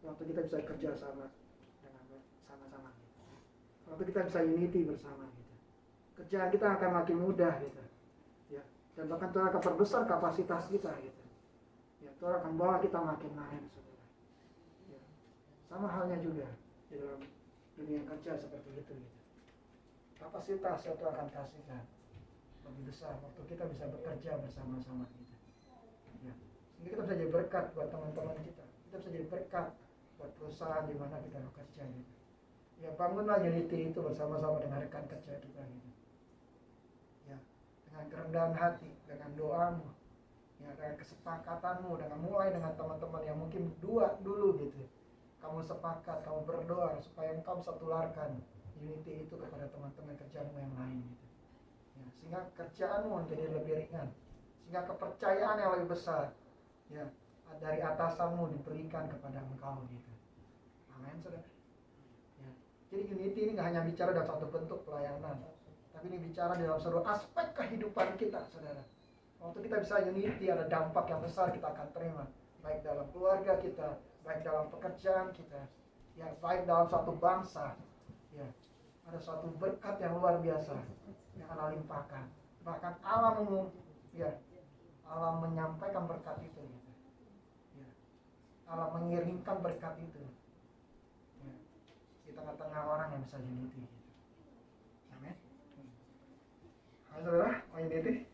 waktu kita bisa kerja sama dengan sama-sama. Waktu kita bisa unity bersama, gitu. Kerjaan kita akan makin mudah, gitu. Ya, dan bahkan Tuhan akan perbesar kapasitas kita, gitu. Ya, Tuhan akan bawa kita makin naik, saudara. Ya. Sama halnya juga di dalam dunia kerja seperti itu gitu. Kapasitas yang Tuhan akan kasihkan lebih besar waktu kita bisa bekerja bersama-sama gitu. Ya. Sehingga kita bisa jadi berkat buat teman-teman kita. Kita bisa jadi berkat buat perusahaan di mana kita bekerja gitu. Ya, bangunlah unity itu bersama-sama dengan rekan kerja kita gitu. Ya, dengan kerendahan hati, dengan doamu, ya, dengan kesepakatanmu, dengan mulai dengan teman-teman yang mungkin dua dulu gitu. Kamu sepakat, kamu berdoa supaya engkau bisa tularkan unity itu kepada teman-teman kerjaanmu yang lain gitu. Ya, sehingga kerjaanmu menjadi lebih ringan, sehingga kepercayaan yang lebih besar ya dari atasanmu diberikan kepada engkau gitu. Amin, saudara. Ya. Jadi unity ini nggak hanya bicara dalam satu bentuk pelayanan, tapi ini bicara dalam seluruh aspek kehidupan kita, saudara. Waktu kita bisa unity, ada dampak yang besar kita akan terima, baik dalam keluarga kita, baik dalam pekerjaan kita, ya, baik dalam suatu bangsa, ya, ada suatu berkat yang luar biasa yang Allah limpahkan. Bahkan Allah menyampaikan berkat itu, gitu. Ya, Allah mengirimkan berkat itu, ya, di tengah-tengah orang yang bisa unity. Gitu. Amin. Saudara, mau unity?